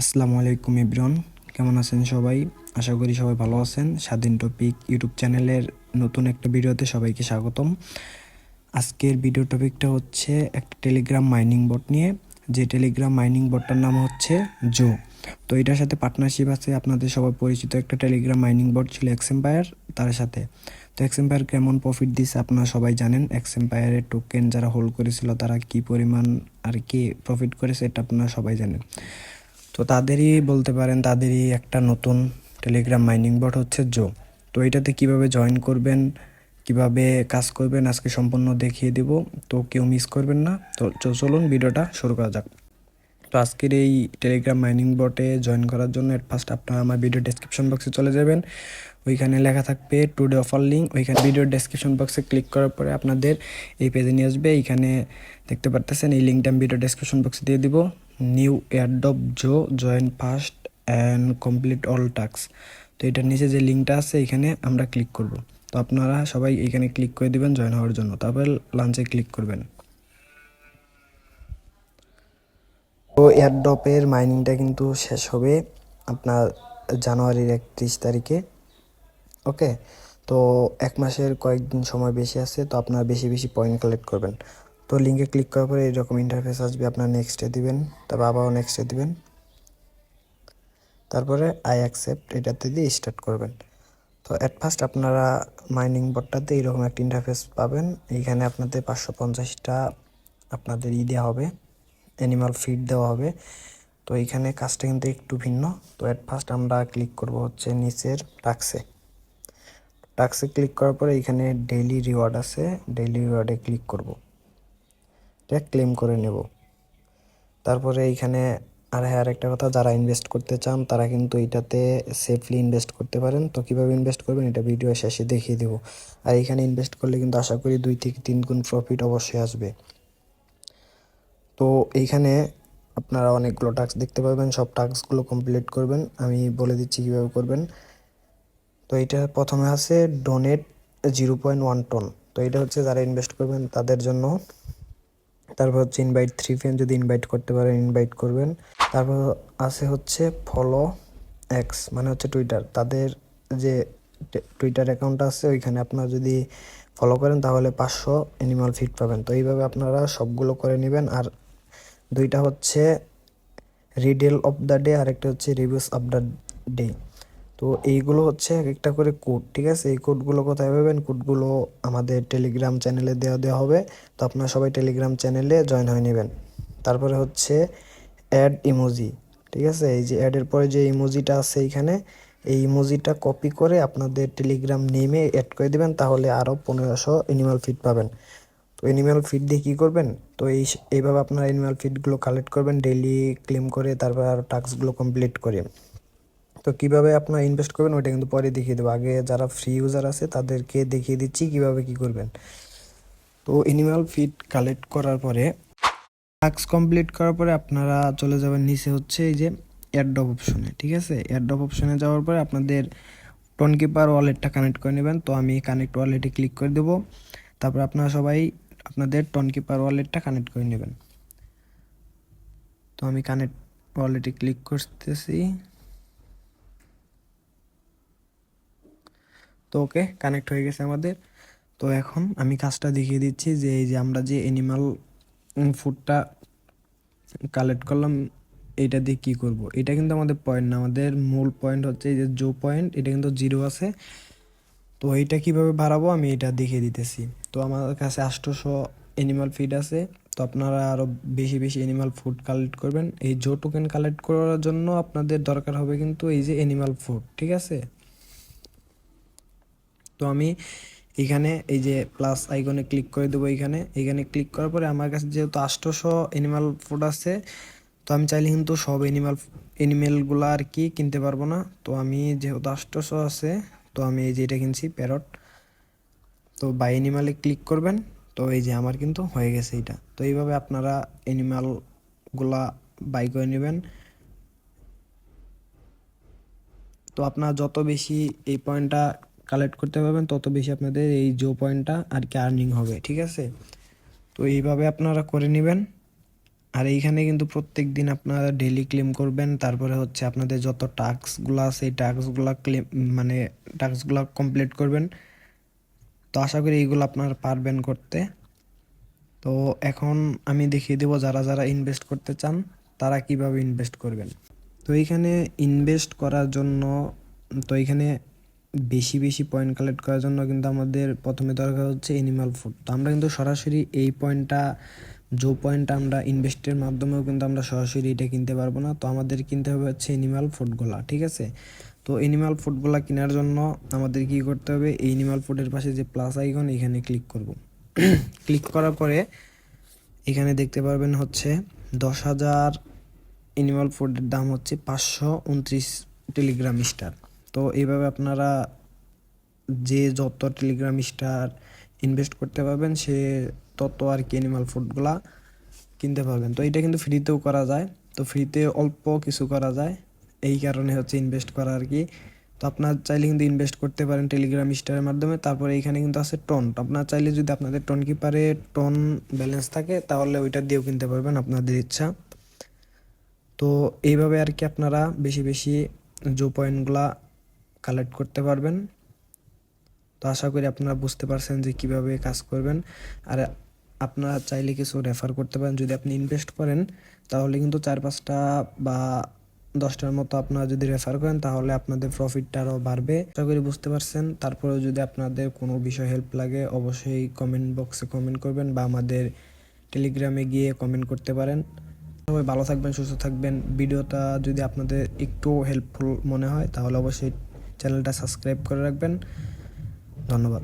আসসালামু আলাইকুম এভরিওয়ান, কেমন আছেন সবাই? আশা করি সবাই ভালো আছেন। স্বাধীন টপিক ইউটিউব চ্যানেলের নতুন একটা ভিডিওতে সবাইকে স্বাগতম। আজকের ভিডিও টপিকটা হচ্ছে একটা টেলিগ্রাম মাইনিং বট নিয়ে, যে টেলিগ্রাম মাইনিং বটটার নাম হচ্ছে জো। তো এটার সাথে পার্টনারশিপ আছে আপনাদের সবাই পরিচিত একটা টেলিগ্রাম মাইনিং বট ছিল এক্সএম্পায়ার, তার সাথে। তো এক্সএম্পায়ার কেমন প্রফিট দিচ্ছে আপনারা সবাই জানেন। এক্সএম্পায়ারের টোকেন যারা হোল্ড করেছিল তারা কি পরিমাণ আর কি প্রফিট করেছে এটা আপনারা সবাই জানেন। তো তাদেরই বলতে পারেন, তাদেরই একটা নতুন টেলিগ্রাম মাইনিং বট হচ্ছে জো। তো এটাতে কিভাবে জয়েন করবেন, কিভাবে কাজ করবেন আজকে সম্পূর্ণ দেখিয়ে দিব। তো কেউ মিস করবেন না। তো চলুন ভিডিওটা শুরু করা যাক। তো আজকের এই টেলিগ্রাম মাইনিং বটে জয়েন করার জন্য এট ফার্স্ট আপনারা আমার ভিডিও ডেসক্রিপশন বক্সে চলে যাবেন। ওইখানে লেখা থাকবে টুডে অফার লিঙ্ক। ওইখানে ভিডিও ডেসক্রিপশন বক্সে ক্লিক করার পরে আপনাদের এই পেজে নিয়ে আসবে। এইখানে দেখতে পারতেছেন এই লিঙ্কটা আমি ভিডিও ডেসক্রিপশন বক্সে দিয়ে দিব। নিউ এয়ারড্রপ জো, join first and complete all task. তো এটার নিচে যে লিঙ্কটা আছে এখানে আমরা ক্লিক করব। তো আপনারা সবাই এখানে ক্লিক করে দিবেন জয়েন হওয়ার জন্য, তারপর লাঞ্চে ক্লিক করবেন। তো এয়ারড্রপের মাইনিংটা কিন্তু শেষ হবে আপনার জানুয়ারির 31 তারিখে। ওকে, তো এক মাসের কয়েকদিন সময় বেশি আছে, তো আপনারা বেশি বেশি পয়েন্ট কালেক্ট করবেন। তো লিঙ্কে ক্লিক করার পরে এরকম ইন্টারফেস আসবে, আপনার নেক্সটে দিবেন, তারপর আবারও নেক্সটে দিবেন, তারপরে আই অ্যাকসেপ্ট এটাতে দিয়ে স্টার্ট করবেন। তো অ্যাট ফার্স্ট আপনারা মাইনিং বটটাতে এইরকম একটা ইন্টারফেস পাবেন। এইখানে আপনাদের 550টা আপনাদের দেওয়া হবে, অ্যানিমাল ফিড দেওয়া হবে। তো এইখানে কাজটা কিন্তু একটু ভিন্ন। তো অ্যাট ফার্স্ট আমরা ক্লিক করব হচ্ছে নিচের টাস্কে। টাস্কে ক্লিক করার পরে এখানে ডেইলি রিওয়ার্ড আছে, ডেইলি রিওয়ার্ডে ক্লিক করব, এটা ক্লেম করে নেব। তারপরে এইখানে আর একটা কথা, যারা ইনভেস্ট করতে চান তারা কিন্তু এটাতে সেফলি ইনভেস্ট করতে পারেন। তো কীভাবে ইনভেস্ট করবেন এটা ভিডিও শেষে দেখিয়ে দেবো। আর এখানে ইনভেস্ট করলে কিন্তু আশা করি 2 থেকে 3 গুণ প্রফিট অবশ্যই আসবে। তো এইখানে আপনারা অনেকগুলো টাস্ক দেখতে পাবেন, সব টাস্কগুলো কমপ্লিট করবেন। আমি বলে দিচ্ছি কীভাবে করবেন। তো এটা প্রথমে আছে ডোনেট 0.1 টন। তো এটা হচ্ছে যারা ইনভেস্ট করবেন তাদের জন্য। তারপর হচ্ছে ইনভাইট 3 ফ্রেন্ড, যদি ইনভাইট করতে পারেন ইনভাইট করবেন। তারপর আছে হচ্ছে ফলো এক্স, মানে হচ্ছে টুইটার, তাদের যে টুইটার অ্যাকাউন্ট আছে ওইখানে আপনারা যদি ফলো করেন তাহলে 500 অ্যানিমাল ফিড পাবেন। তো এইভাবে আপনারা সবগুলো করে নেবেন। আর দুইটা হচ্ছে রিডেল অফ দ্য ডে, আর একটা হচ্ছে রিভিউস অফ দ্য ডে। তো এইগুলো হচ্ছে এক একটা করে কোড, ঠিক আছে? এই কোডগুলো কোথায় পাবেন? কোডগুলো আমাদের টেলিগ্রাম চ্যানেলে দেওয়া হবে। তো আপনারা সবাই টেলিগ্রাম চ্যানেলে জয়েন হয়ে নেবেন। তারপরে হচ্ছে অ্যাড ইমোজি, ঠিক আছে? এই যে অ্যাডের পরে যে ইমোজিটা আছে এইখানে, এই ইমোজিটা কপি করে আপনাদের টেলিগ্রাম নেমে অ্যাড করে দেবেন, তাহলে আরও 1500 অ্যানিমাল ফিড পাবেন। তো অ্যানিমাল ফিড দিয়ে কী করবেন? তো এইভাবে আপনারা অ্যানিমাল ফিডগুলো কালেক্ট করবেন ডেইলি ক্লেম করে, তারপর আরও টাস্কগুলো কমপ্লিট করে। তো কিভাবে আপনারা ইনভেস্ট করবেন ওইটা কিন্তু পরে দেখিয়ে দেবো। আগে যারা ফ্রি ইউজার আছে তাদেরকে দেখিয়ে দিচ্ছি কিভাবে কি করবেন। তো অ্যানিমাল ফিড কালেক্ট করার পরে, টাস্ক কমপ্লিট করার পরে আপনারা চলে যাবেন নিচে হচ্ছে এই যে এয়ারড্রপ অপশনে, ঠিক আছে? এয়ারড্রপ অপশনে যাওয়ার পরে আপনাদের টোনকিপার ওয়ালেটটা কানেক্ট করে নেবেন। তো আমি কানেক্ট ওয়ালেটে ক্লিক করে দেবো। তারপর আপনারা সবাই আপনাদের টোনকিপার ওয়ালেটটা কানেক্ট করে নেবেন। তো আমি কানেক্ট ওয়ালেটে ক্লিক করতেছি। তো ওকে, কানেক্ট হয়ে গেছে আমাদের। তো এখন আমি কাজটা দেখিয়ে দিচ্ছি যে এই যে আমরা যে অ্যানিমাল ফুডটা কালেক্ট করলাম এইটা দিয়ে কী করব। এটা কিন্তু আমাদের পয়েন্ট না, আমাদের মূল পয়েন্ট হচ্ছে এই যে জো পয়েন্ট, এটা কিন্তু 0 আছে। তো এইটা কিভাবে বাড়াবো আমি এটা দেখিয়ে দিতেছি। তো আমার কাছে 800 অ্যানিমাল ফিড আছে। তো আপনারা আরও বেশি বেশি অ্যানিমাল ফুড কালেক্ট করবেন। এই জো টোকেন কালেক্ট করার জন্য আপনাদের দরকার হবে কিন্তু এই যে অ্যানিমাল ফুড, ঠিক আছে? তো আমি এখানে এই যে প্লাস আইকনে ক্লিক করে দেবো। এখানে ক্লিক করার পরে আমার কাছে যেহেতু 800 অ্যানিমাল ফুড আছে, তো আমি চাইলে কিন্তু সব অ্যানিমেলগুলো আর কি কিনতে পারবো না। তো আমি যেহেতু 800 আছে, তো আমি এই যে এটা কিনছি প্যারট। তো বাই অ্যানিমালে ক্লিক করবেন। তো এই যে আমার কিন্তু হয়ে গেছে এটা। তো এইভাবে আপনারা অ্যানিমালগুলা বাই করে নেবেন। তো আপনারা যত বেশি এই পয়েন্টটা কালেক্ট করতে পারবেন তত বেশি আপনাদের এই জো পয়েন্টটা আর কি আর্নিং হবে, ঠিক আছে? তো এইভাবে আপনারা করে নেবেন। আর এইখানে কিন্তু প্রত্যেক দিন আপনারা ডেইলি ক্লেম করবেন, তারপরে হচ্ছে আপনাদের যত টাস্কগুলো আছে এই টাস্কগুলো ক্লেম মানে টাস্কগুলো কমপ্লিট করবেন। তো আশা করি এইগুলো আপনারা পারবেন করতে। তো এখন আমি দেখিয়ে দেবো যারা যারা ইনভেস্ট করতে চান তারা কিভাবে ইনভেস্ট করবেন। তো এইখানে ইনভেস্ট করার জন্য, তো এইখানে বেশি বেশি পয়েন্ট কালেক্ট করার জন্য কিন্তু আমাদের প্রথমে দরকার হচ্ছে অ্যানিমাল ফুড। তো আমরা কিন্তু সরাসরি এই পয়েন্টটা আমরা ইনভেস্টের মাধ্যমেও কিন্তু আমরা সরাসরি এটা কিনতে পারবো না। তো আমাদের কিনতে হবে হচ্ছে অ্যানিমাল ফুডগুলা, ঠিক আছে। তো অ্যানিমাল ফুডগুলা কেনার জন্য আমাদের কি করতে হবে, এই অ্যানিমাল ফুডের পাশে যে প্লাস আইকন এখানে ক্লিক করব। ক্লিক করার পরে এখানে দেখতে পারবেন হচ্ছে 10,000 অ্যানিমাল ফুডের দাম হচ্ছে 529 টেলিগ্রাম স্টার। তো এইভাবে আপনারা যে যত টেলিগ্রাম স্টার ইনভেস্ট করতে পারবেন সে তত আর কি অ্যানিমাল ফুডগুলা কিনতে পারবেন। তো এটা কিন্তু ফ্রিতেও করা যায়, তো ফ্রিতে অল্প কিছু করা যায়, এই কারণে হচ্ছে ইনভেস্ট করা আর কি। তো আপনার চাইলে কিন্তু ইনভেস্ট করতে পারেন টেলিগ্রাম স্টারের মাধ্যমে। তারপরে এইখানে কিন্তু আছে টন, আপনার চাইলে যদি আপনাদের টন কিপারে টন ব্যালেন্স থাকে তাহলে ওইটা দিয়েও কিনতে পারবেন আপনাদের ইচ্ছা। তো এইভাবে আর কি আপনারা বেশি বেশি জো পয়েন্টগুলা কালেক্ট করতে পারবেন। তো আশা করি আপনারা বুঝতে পারছেন যে কিভাবে কাজ করবেন। আর আপনারা চাইলে কিছু রেফার করতে পারেন, যদি আপনি ইনভেস্ট করেন তাহলে কিন্তু 4-5টা বা 10টার মতো আপনারা যদি রেফার করেন তাহলে আপনাদের প্রফিটটা আরও বাড়বে। আশা করি বুঝতে পারছেন। তারপরেও যদি আপনাদের কোনো বিষয় হেল্প লাগে অবশ্যই কমেন্ট বক্সে কমেন্ট করবেন বা আমাদের টেলিগ্রামে গিয়ে কমেন্ট করতে পারেন। সবাই ভালো থাকবেন, সুস্থ থাকবেন। ভিডিওটা যদি আপনাদের একটু হেল্পফুল মনে হয় তাহলে অবশ্যই চ্যানেলটা সাবস্ক্রাইব করে রাখবেন। ধন্যবাদ।